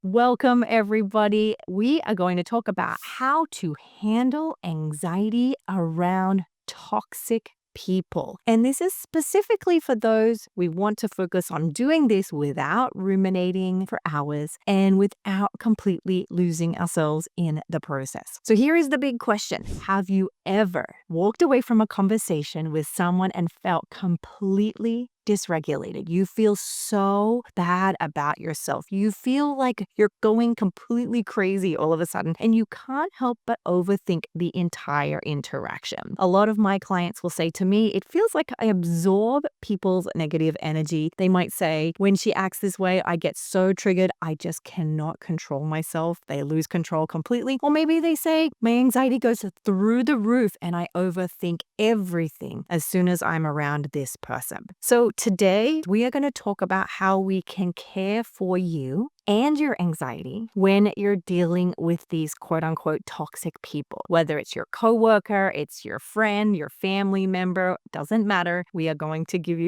Welcome, everybody. We are going to talk about how to handle anxiety around toxic people. And this is specifically for those we want to focus on doing this without ruminating for hours and without completely losing ourselves in the process. So here is the big question. Have you ever walked away from a conversation with someone and felt completely dysregulated? You feel so bad about yourself. You feel like you're going completely crazy all of a sudden, and you can't help but overthink the entire interaction. A lot of my clients will say to me, it feels like I absorb people's negative energy. They might say, when she acts this way, I get so triggered, I just cannot control myself. They lose control completely. Or maybe they say, my anxiety goes through the roof and I overthink everything as soon as I'm around this person. So today, we are going to talk about how we can care for you and your anxiety when you're dealing with these quote unquote toxic people. Whether it's your coworker, it's your friend, your family member, doesn't matter. I'm going to give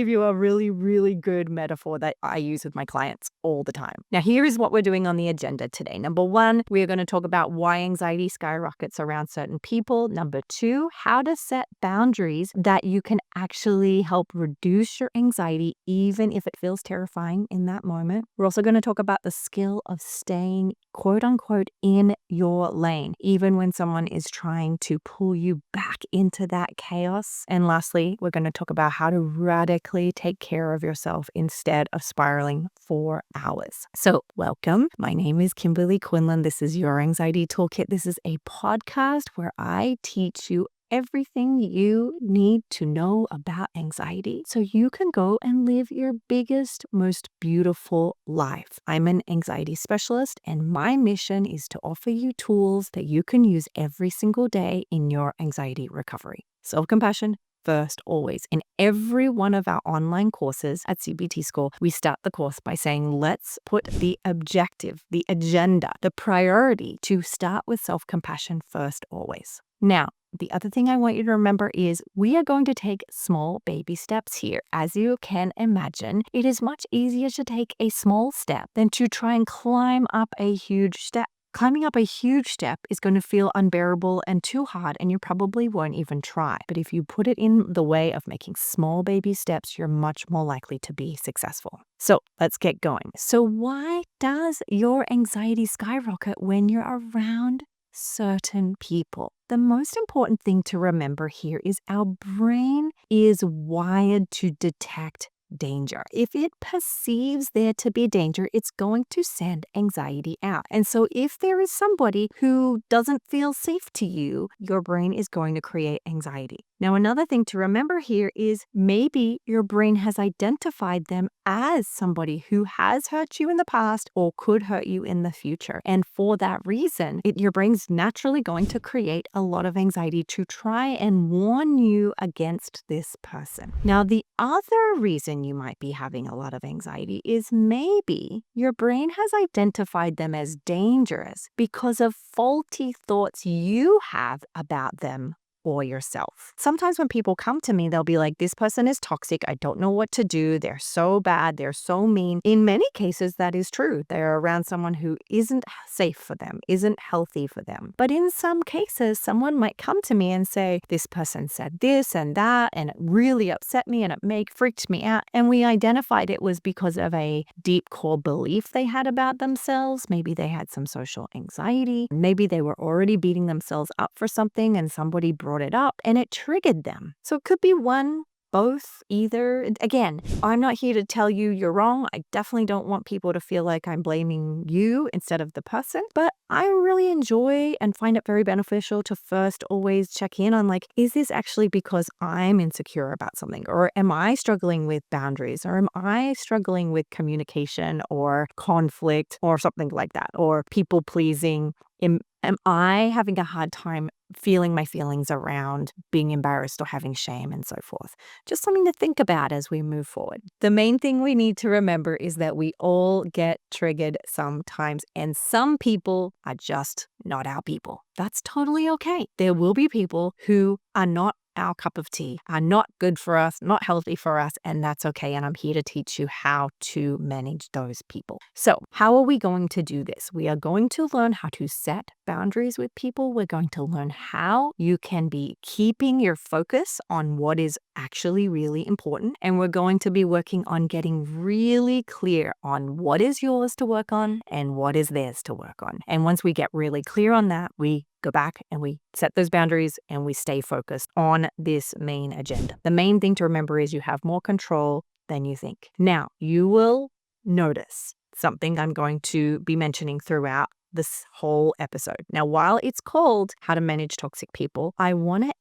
you a really, really good metaphor that I use with my clients all the time. Now, here is what we're doing on the agenda today. Number one, we are going to talk about why anxiety skyrockets around certain people. Number two, how to set boundaries that you can actually help reduce your anxiety, even if it feels terrifying in that moment. We're also going to talk about the skill of staying quote unquote in your lane, even when someone is trying to pull you back into that chaos. And lastly, we're going to talk about how to radically take care of yourself instead of spiraling for hours. So welcome. My name is Kimberly Quinlan. This is Your Anxiety Toolkit. This is a podcast where I teach you everything you need to know about anxiety so you can go and live your biggest, most beautiful life. I'm an anxiety specialist, and my mission is to offer you tools that you can use every single day in your anxiety recovery. Self-compassion first, always. In every one of our online courses at CBT School, we start the course by saying, let's put the objective, the agenda, the priority to start with self-compassion first, always. Now, the other thing I want you to remember is we are going to take small baby steps here. As you can imagine, it is much easier to take a small step than to try and climb up a huge step. Climbing up a huge step is going to feel unbearable and too hard, and you probably won't even try. But if you put it in the way of making small baby steps, you're much more likely to be successful. So let's get going. So why does your anxiety skyrocket when you're around certain people? The most important thing to remember here is our brain is wired to detect danger. If it perceives there to be danger, it's going to send anxiety out. And so if there is somebody who doesn't feel safe to you, your brain is going to create anxiety. Now, another thing to remember here is maybe your brain has identified them as somebody who has hurt you in the past or could hurt you in the future. And for that reason, your brain's naturally going to create a lot of anxiety to try and warn you against this person. Now, the other reason you might be having a lot of anxiety is maybe your brain has identified them as dangerous because of faulty thoughts you have about them or yourself. Sometimes when people come to me, they'll be like, this person is toxic. I don't know what to do. They're so bad. They're so mean. In many cases, that is true. They're around someone who isn't safe for them, isn't healthy for them. But in some cases, someone might come to me and say, this person said this and that, and it really upset me and it freaked me out. And we identified it was because of a deep core belief they had about themselves. Maybe they had some social anxiety. Maybe they were already beating themselves up for something and somebody brought it up and it triggered them. So it could be one, both, either. Again, I'm not here to tell you you're wrong. I definitely don't want people to feel like I'm blaming you instead of the person, but I really enjoy and find it very beneficial to first always check in on like, is this actually because I'm insecure about something? Or am I struggling with boundaries? Or am I struggling with communication or conflict or something like that? Or people pleasing? Am I having a hard time feeling my feelings around being embarrassed or having shame and so forth? Just something to think about as we move forward. The main thing we need to remember is that we all get triggered sometimes, and some people are just not our people. That's totally okay. There will be people who are not our cup of tea, are not good for us, not healthy for us, and that's okay. And I'm here to teach you how to manage those people. So how are we going to do this? We are going to learn how to set boundaries with people. We're going to learn how you can be keeping your focus on what is actually really important. And we're going to be working on getting really clear on what is yours to work on and what is theirs to work on. And once we get really clear on that, we go back and we set those boundaries and we stay focused on this main agenda. The main thing to remember is you have more control than you think. Now, you will notice something I'm going to be mentioning throughout this whole episode. Now, while it's called How to Manage Toxic People, I want to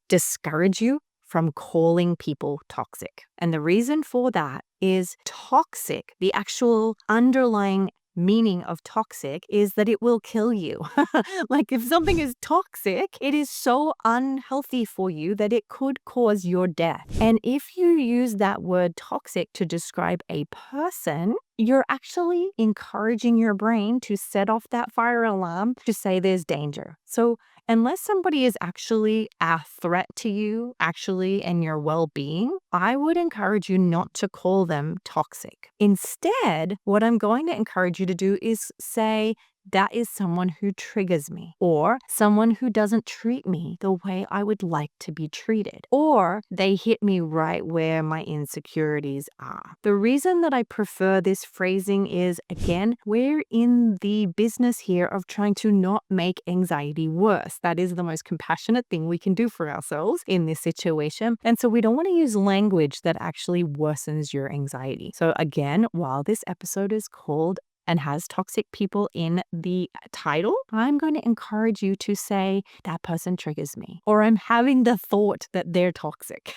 discourage you from calling people toxic. And the reason for that is toxic, the actual underlying meaning of toxic is that it will kill you. Like if something is toxic, it is so unhealthy for you that it could cause your death. And if you use that word toxic to describe a person, you're actually encouraging your brain to set off that fire alarm to say there's danger. So unless somebody is actually a threat to you, actually, and your well-being, I would encourage you not to call them toxic. Instead, what I'm going to encourage you to do is say, that is someone who triggers me, or someone who doesn't treat me the way I would like to be treated, or they hit me right where my insecurities are. The reason that I prefer this phrasing is, again, we're in the business here of trying to not make anxiety worse. That is the most compassionate thing we can do for ourselves in this situation. And so we don't want to use language that actually worsens your anxiety. So again, while this episode is called and has toxic people in the title, I'm going to encourage you to say, that person triggers me, or I'm having the thought that they're toxic.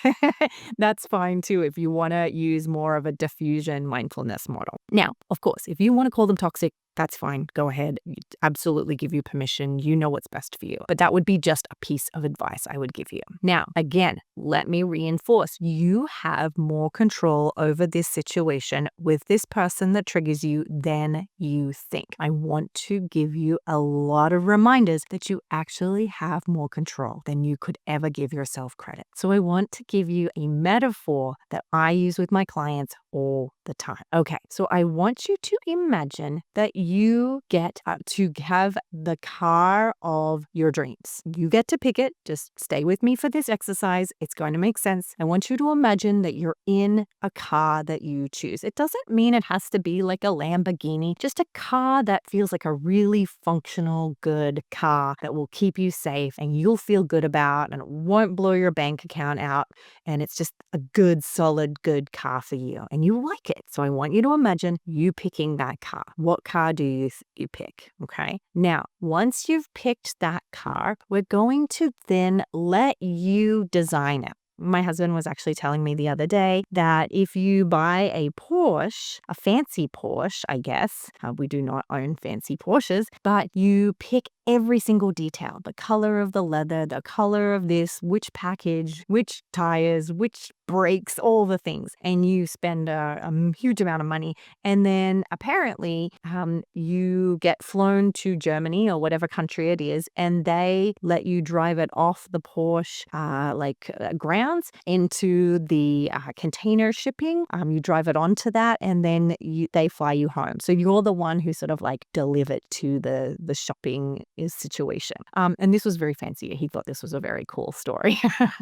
That's fine too if you want to use more of a diffusion mindfulness model. Now, of course, if you want to call them toxic, that's fine. Go ahead. Absolutely give you permission. You know what's best for you. But that would be just a piece of advice I would give you. Now, again, let me reinforce. You have more control over this situation with this person that triggers you than you think. I want to give you a lot of reminders that you actually have more control than you could ever give yourself credit. So I want to give you a metaphor that I use with my clients all the time. Okay, so I want you to imagine that you get to have the car of your dreams. You get to pick it. Just stay with me for this exercise. It's going to make sense. I want you to imagine that you're in a car that you choose. It doesn't mean it has to be like a Lamborghini, just a car that feels like a really functional, good car that will keep you safe and you'll feel good about, and it won't blow your bank account out. And it's just a good, solid, good car for you. And you like it. So I want you to imagine you picking that car. What car do you pick? Okay. Now, once you've picked that car, we're going to then let you design it. My husband was actually telling me the other day that if you buy a Porsche, a fancy Porsche, I guess, we do not own fancy Porsches, but you pick every single detail, the color of the leather, the color of this, which package, which tires, which brakes, all the things, and you spend a huge amount of money. And then apparently you get flown to Germany or whatever country it is, and they let you drive it off the Porsche grounds into the container shipping. You drive it onto that, and then they fly you home. So you're the one who sort of like delivered to the shopping situation. And this was very fancy. He thought this was a very cool story.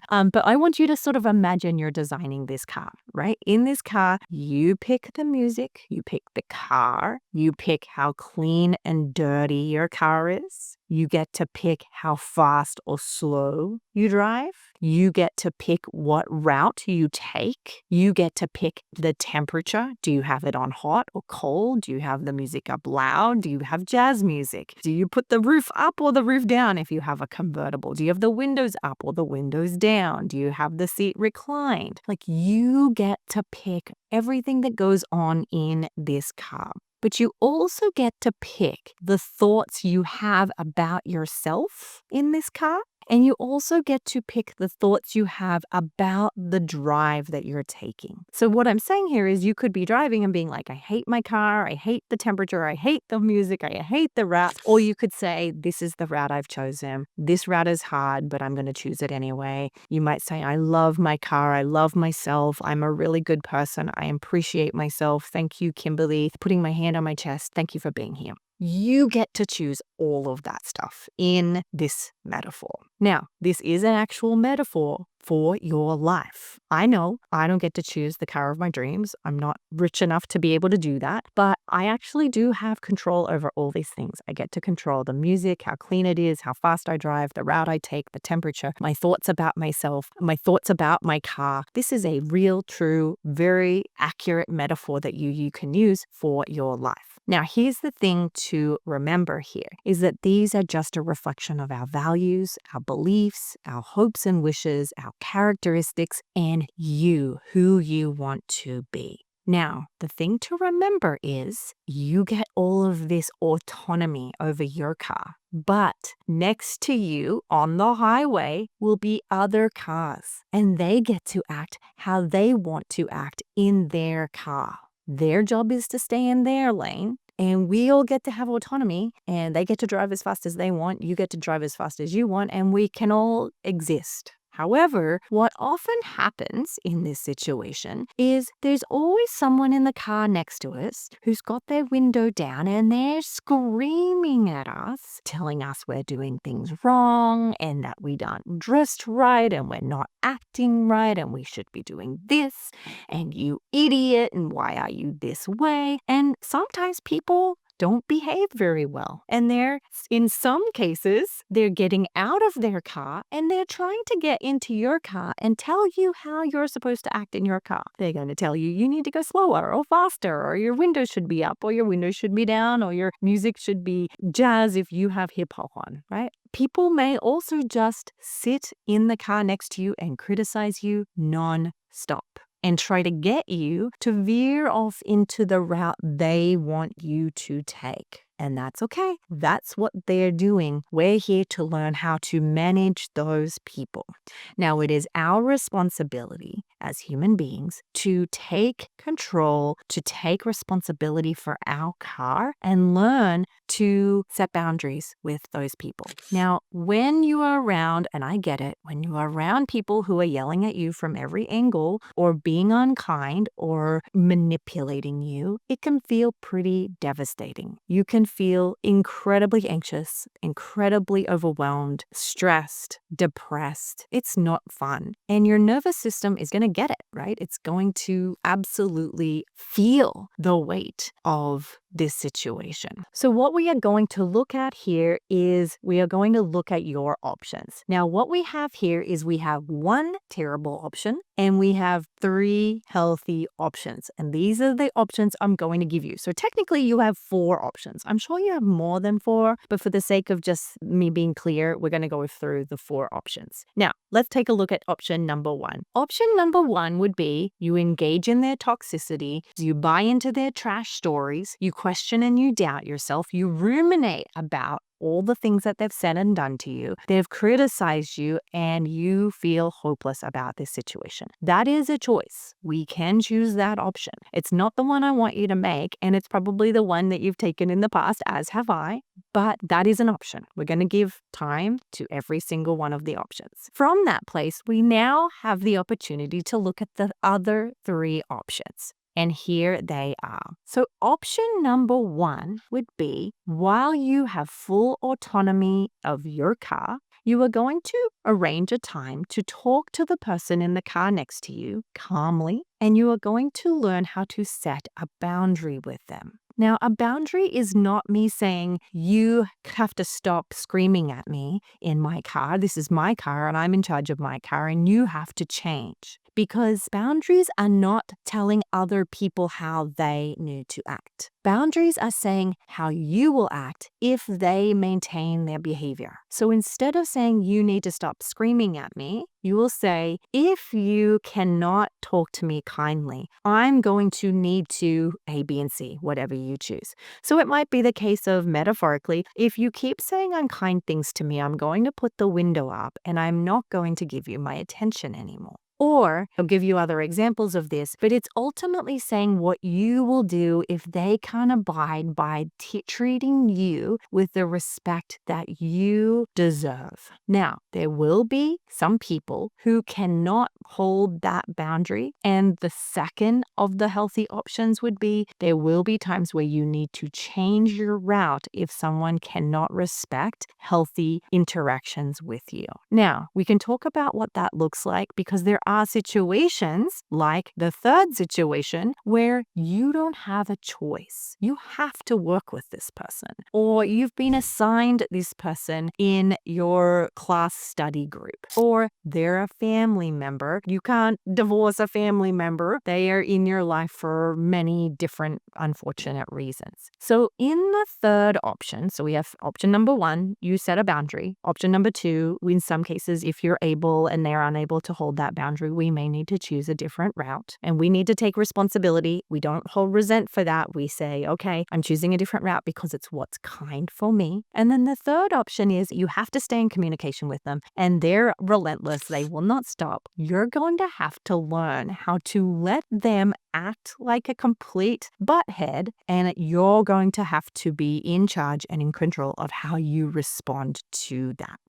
But I want you to sort of imagine you're designing this car, right? In this car, you pick the music, you pick the car, you pick how clean and dirty your car is. You get to pick how fast or slow you drive. You get to pick what route you take. You get to pick the temperature. Do you have it on hot or cold? Do you have the music up loud? Do you have jazz music? Do you put the roof up or the roof down if you have a convertible? Do you have the windows up or the windows down? Do you have the seat reclined? Like, you get to pick everything that goes on in this car. But you also get to pick the thoughts you have about yourself in this car And you also get to pick the thoughts you have about the drive that you're taking. So what I'm saying here is you could be driving and being like, I hate my car, I hate the temperature, I hate the music, I hate the route. Or you could say, this is the route I've chosen. This route is hard, but I'm going to choose it anyway. You might say, I love my car, I love myself, I'm a really good person, I appreciate myself. Thank you, Kimberly, putting my hand on my chest. Thank you for being here. You get to choose all of that stuff in this metaphor. Now, this is an actual metaphor for your life. I know I don't get to choose the car of my dreams. I'm not rich enough to be able to do that, but I actually do have control over all these things. I get to control the music, how clean it is, how fast I drive, the route I take, the temperature, my thoughts about myself, my thoughts about my car. This is a real, true, very accurate metaphor that you can use for your life. Now, here's the thing to remember here is that these are just a reflection of our values, our beliefs, our hopes and wishes, our characteristics, and you, who you want to be. Now, the thing to remember is you get all of this autonomy over your car, but next to you on the highway will be other cars, and they get to act how they want to act in their car. Their job is to stay in their lane, and we all get to have autonomy, and they get to drive as fast as they want. You get to drive as fast as you want, and we can all exist. However, what often happens in this situation is there's always someone in the car next to us who's got their window down and they're screaming at us, telling us we're doing things wrong and that we aren't dressed right and we're not acting right and we should be doing this and you idiot and why are you this way? And sometimes people don't behave very well. And in some cases, they're getting out of their car and they're trying to get into your car and tell you how you're supposed to act in your car. They're going to tell you need to go slower or faster, or your window should be up, or your window should be down, or your music should be jazz if you have hip hop on, right? People may also just sit in the car next to you and criticize you non-stop and try to get you to veer off into the route they want you to take. And that's okay. That's what they're doing. We're here to learn how to manage those people. Now, it is our responsibility as human beings to take control, to take responsibility for our car and learn to set boundaries with those people. Now, when you are around, and I get it, when you are around people who are yelling at you from every angle or being unkind or manipulating you, it can feel pretty devastating. You can feel incredibly anxious, incredibly overwhelmed, stressed, depressed. It's not fun. And your nervous system is going to get it, right? It's going to absolutely feel the weight of this situation. So what we are going to look at here is we are going to look at your options. Now, what we have here is we have one terrible option and we have 3 healthy options. And these are the options I'm going to give you. So technically you have 4 options. I'm sure you have more than 4, but for the sake of just me being clear, we're going to go through the 4 options. Now, let's take a look at option number 1. Option number 1 would be you engage in their toxicity, you buy into their trash stories, you question and you doubt yourself, you ruminate about all the things that they've said and done to you. They've criticized you and you feel hopeless about this situation. That is a choice. We can choose that option. It's not the one I want you to make, and it's probably the one that you've taken in the past, as have I, but that is an option. We're going to give time to every single one of the options. From that place, we now have the opportunity to look at the other 3 options. And here they are. So option number 1 would be, while you have full autonomy of your car, you are going to arrange a time to talk to the person in the car next to you calmly, and you are going to learn how to set a boundary with them. Now, a boundary is not me saying you have to stop screaming at me in my car. This is my car and I'm in charge of my car and you have to change. because boundaries are not telling other people how they need to act. Boundaries are saying how you will act if they maintain their behavior. So instead of saying you need to stop screaming at me, you will say, if you cannot talk to me kindly, I'm going to need to A, B, and C, whatever you choose. So it might be the case of, metaphorically, if you keep saying unkind things to me, I'm going to put the window up and I'm not going to give you my attention anymore. Or he'll give you other examples of this, but it's ultimately saying what you will do if they can't abide by treating you with the respect that you deserve. Now, there will be some people who cannot hold that boundary. And the second of the healthy options would be there will be times where you need to change your route if someone cannot respect healthy interactions with you. Now, we can talk about what that looks like because there are situations like the third situation where you don't have a choice. You have to work with this person, or you've been assigned this person in your class study group, or they're a family member. You can't divorce a family member. They are in your life for many different unfortunate reasons. So in the third option, so we have option number 1, you set a boundary. Option number 2, in some cases, if you're able and they're unable to hold that boundary, we may need to choose a different route, and we need to take responsibility. We don't hold resent for that. We say, okay, I'm choosing a different route because it's what's kind for me. And then the third option is you have to stay in communication with them and they're relentless. They will not stop. You're going to have to learn how to let them act like a complete butthead, and you're going to have to be in charge and in control of how you respond to that.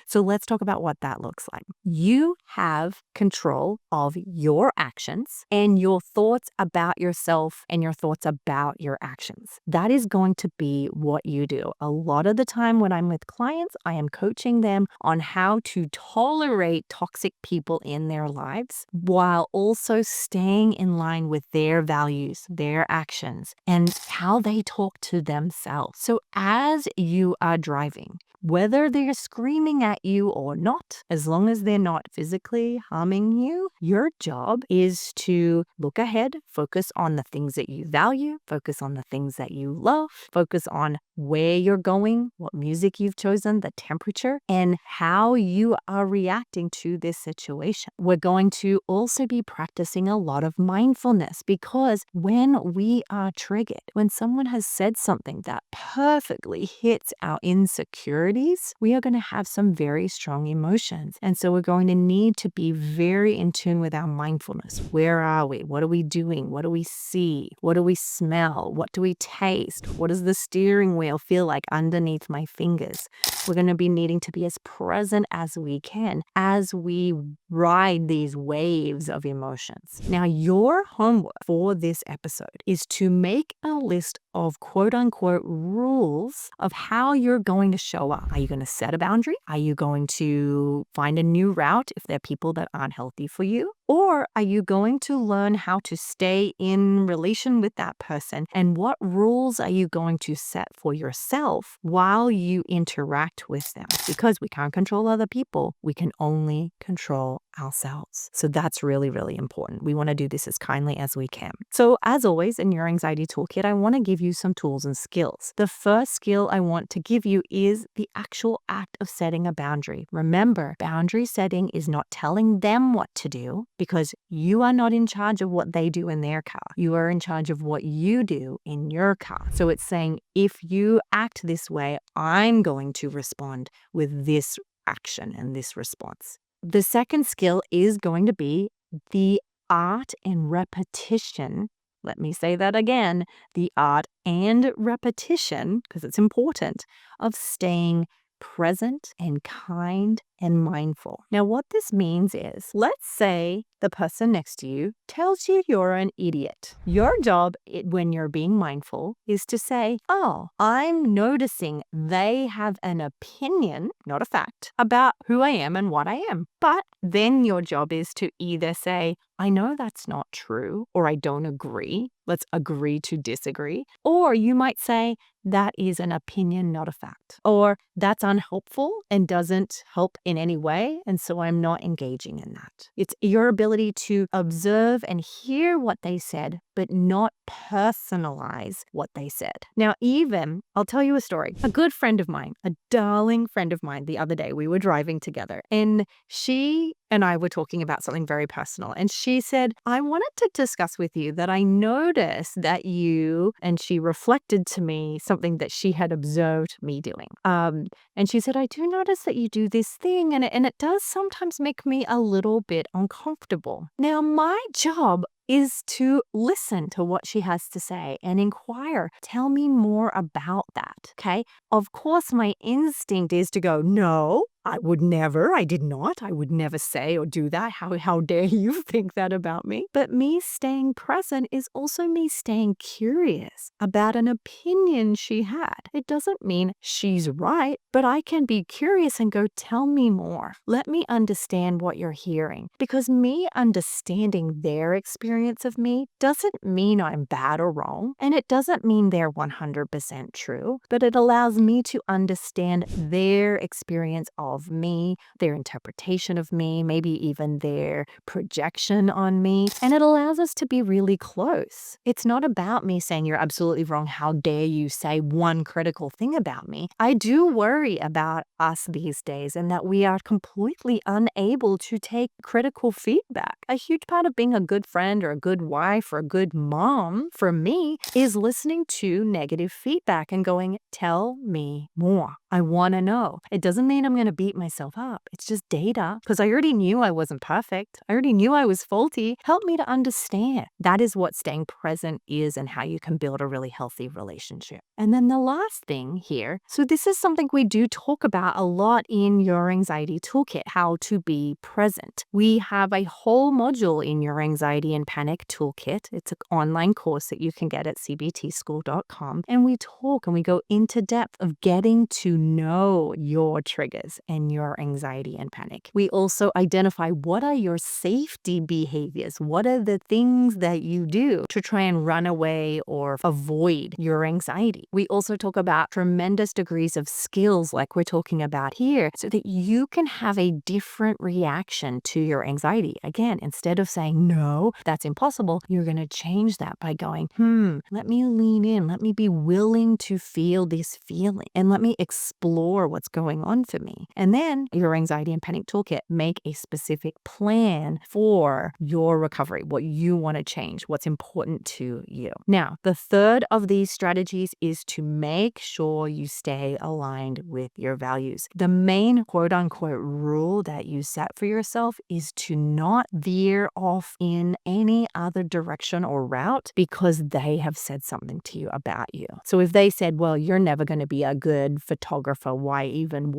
So let's talk about what that looks like. You have control of your actions and your thoughts about yourself and your thoughts about your actions. That is going to be what you do. A lot of the time when I'm with clients, I am coaching them on how to tolerate toxic people in their lives while also staying in line with their values, their actions, and how they talk to themselves. So as you are driving, whether they're screaming at you or not, as long as they're not physically harming you, your job is to look ahead, focus on the things that you value, focus on the things that you love, focus on where you're going, what music you've chosen, the temperature, and how you are reacting to this situation. We're going to also be practicing a lot of mindfulness because when we are triggered, when someone has said something that perfectly hits our insecurities, we are going to have some very strong emotions. And so we're going to need to be very in tune with our mindfulness. Where are we? What are we doing? What do we see? What do we smell? What do we taste? What does the steering wheel feel like underneath my fingers? We're going to be needing to be as present as we can as we ride these waves of emotions. Now, your homework for this episode is to make a list of quote unquote rules of how you're going to show up. Are you going to set a boundary? Are you going to find a new route if there are people that aren't healthy for you? Or are you going to learn how to stay in relation with that person? And what rules are you going to set for yourself while you interact with them? Because we can't control other people. We can only control ourselves. So that's really, really important. We want to do this as kindly as we can. So as always, in your anxiety toolkit, I want to give you some tools and skills. The first skill I want to give you is the actual act of setting a boundary. Remember, boundary setting is not telling them what to do, because you are not in charge of what they do in their car. You are in charge of what you do in your car. So it's saying, if you act this way, I'm going to respond with this action and this response. The second skill is going to be the art and repetition. Let me say that again, the art and repetition, because it's important, of staying present and kind and mindful. Now, what this means is, let's say the person next to you tells you you're an idiot. Your job when you're being mindful is to say, oh, I'm noticing they have an opinion, not a fact, about who I am and what I am. But then your job is to either say, I know that's not true, or I don't agree. Let's agree to disagree. Or you might say, that is an opinion, not a fact. Or that's unhelpful and doesn't help in any way, and so I'm not engaging in that. It's your ability to observe and hear what they said, but not personalize what they said. Now, even, I'll tell you a story. A good friend of mine, a darling friend of mine, the other day, we were driving together, and she and I were talking about something very personal. And she said, I wanted to discuss with you that I noticed that you, and she reflected to me something that she had observed me doing. And she said, I do notice that you do this thing, and it does sometimes make me a little bit uncomfortable. Now, my job is to listen to what she has to say and inquire. Tell me more about that, okay? Of course, my instinct is to go, no, I would never, I did not, I would never say or do that. How dare you think that about me? But me staying present is also me staying curious about an opinion she had. It doesn't mean she's right, but I can be curious and go, tell me more. Let me understand what you're hearing. Because me understanding their experience of me doesn't mean I'm bad or wrong, and it doesn't mean they're 100% true, but it allows me to understand their experience of me, their interpretation of me, maybe even their projection on me, and it allows us to be really close. It's not about me saying you're absolutely wrong, how dare you say one critical thing about me. I do worry about us these days and that we are completely unable to take critical feedback. A huge part of being a good friend or a good wife or a good mom for me is listening to negative feedback and going, tell me more. I want to know. It doesn't mean I'm going to beat myself up. It's just data, because I already knew I wasn't perfect. I already knew I was faulty. Help me to understand. That is what staying present is and how you can build a really healthy relationship. And then the last thing here, so this is something we do talk about a lot in Your Anxiety Toolkit, how to be present. We have a whole module in Your Anxiety and Panic Toolkit. It's an online course that you can get at cbtschool.com. And we talk and we go into depth of getting to know your triggers and your anxiety and panic. We also identify what are your safety behaviors? What are the things that you do to try and run away or avoid your anxiety? We also talk about tremendous degrees of skills like we're talking about here so that you can have a different reaction to your anxiety. Again, instead of saying, no, that's impossible, you're going to change that by going, let me lean in. Let me be willing to feel this feeling and let me explore what's going on for me. And then Your Anxiety and Panic Toolkit, make a specific plan for your recovery, what you want to change, what's important to you. Now, the third of these strategies is to make sure you stay aligned with your values. The main quote unquote rule that you set for yourself is to not veer off in any other direction or route because they have said something to you about you. So if they said, well, you're never going to be a good photographer, why even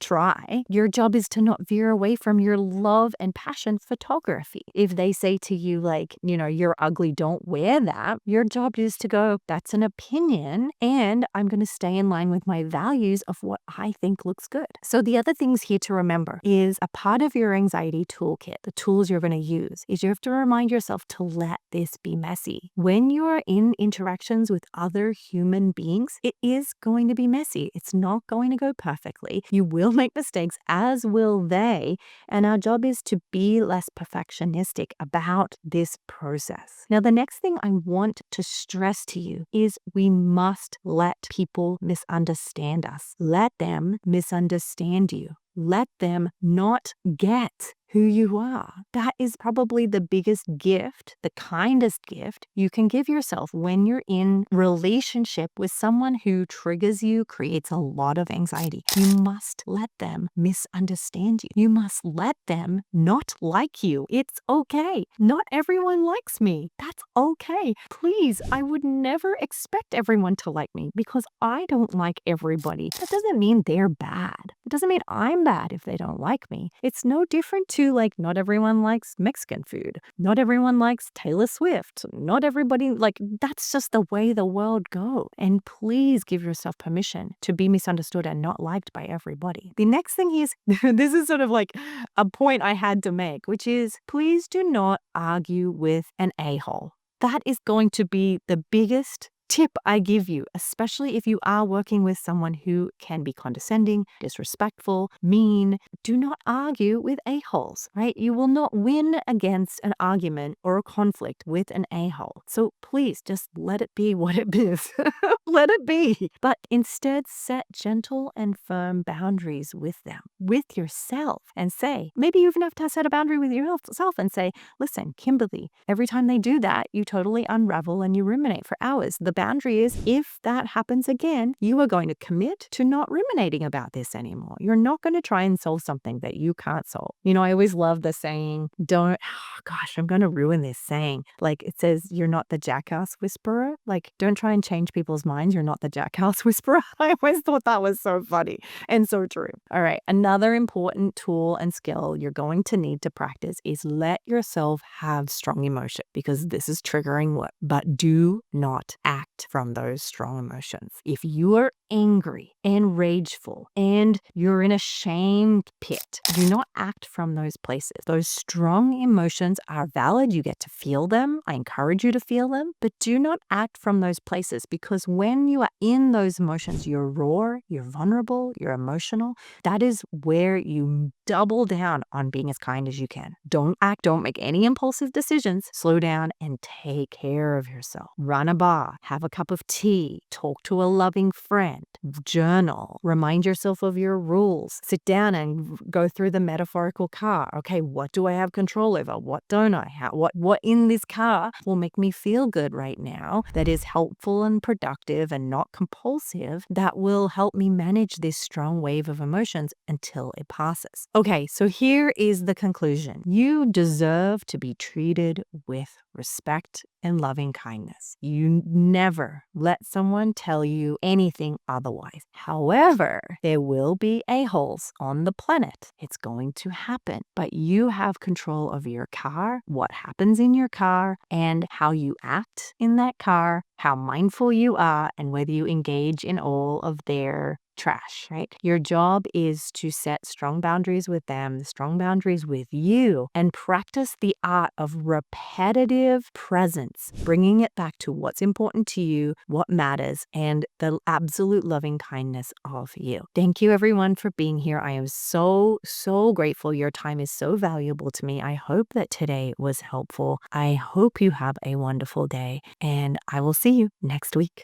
try? Your job is to not veer away from your love and passion photography. If they say to you, like, you're ugly, don't wear that, your job is to go, that's an opinion, and I'm going to stay in line with my values of what I think looks good. So the other things here to remember is a part of your anxiety toolkit, the tools you're going to use, is you have to remind yourself to let this be messy. When you're in interactions with other human beings, it is going to be messy. It's not going to go perfectly. You will make mistakes, as will they. And our job is to be less perfectionistic about this process. Now, the next thing I want to stress to you is we must let people misunderstand us. Let them misunderstand you. Let them not get who you are. That is probably the biggest gift, the kindest gift you can give yourself when you're in relationship with someone who triggers you, creates a lot of anxiety. You must let them misunderstand you. You must let them not like you. It's okay. Not everyone likes me. That's okay. Please, I would never expect everyone to like me because I don't like everybody. That doesn't mean they're bad. It doesn't mean I'm bad if they don't like me. It's no different to to like, not everyone likes Mexican food. Not everyone likes Taylor Swift. Not everybody, like, that's just the way the world goes. And please give yourself permission to be misunderstood and not liked by everybody. The next thing is, this is sort of like a point I had to make, which is please do not argue with an a-hole. That is going to be the biggest tip I give you, especially if you are working with someone who can be condescending, disrespectful, mean. Do not argue with a-holes, right? You will not win against an argument or a conflict with an a-hole. So please just let it be what it is. Let it be. But instead, set gentle and firm boundaries with them, with yourself, and say, maybe you even have to set a boundary with yourself and say, listen, Kimberly, every time they do that, you totally unravel and you ruminate for hours. The boundary is, if that happens again, you are going to commit to not ruminating about this anymore. You're not going to try and solve something that you can't solve. You know, I always love the saying, I'm going to ruin this saying. Like, it says, you're not the jackass whisperer. Like, don't try and change people's minds. You're not the jackass whisperer. I always thought that was so funny and so true. All right. Another important tool and skill you're going to need to practice is let yourself have strong emotion, because this is triggering work. But do not act from those strong emotions. If you are angry and rageful and you're in a shame pit, do not act from those places. Those strong emotions are valid. You get to feel them. I encourage you to feel them, but do not act from those places, because when you are in those emotions, you're raw, you're vulnerable, you're emotional. That is where you double down on being as kind as you can. Don't make any impulsive decisions. Slow down and take care of yourself. Run a bar, have a cup of tea, talk to a loving friend, journal, remind yourself of your rules, sit down and go through the metaphorical car. Okay, what do I have control over? What don't I have? What in this car will make me feel good right now that is helpful and productive and not compulsive, that will help me manage this strong wave of emotions until it passes. Okay, so here is the conclusion. You deserve to be treated with respect and loving kindness. You never let someone tell you anything otherwise. However, there will be a-holes on the planet. It's going to happen. But you have control of your car, what happens in your car, and how you act in that car, how mindful you are, and whether you engage in all of their trash, right? Your job is to set strong boundaries with them, strong boundaries with you, and practice the art of repetitive presence, bringing it back to what's important to you, what matters, and the absolute loving kindness of you. Thank you, everyone, for being here. I am so, so grateful. Your time is so valuable to me. I hope that today was helpful. I hope you have a wonderful day, and I will see you next week.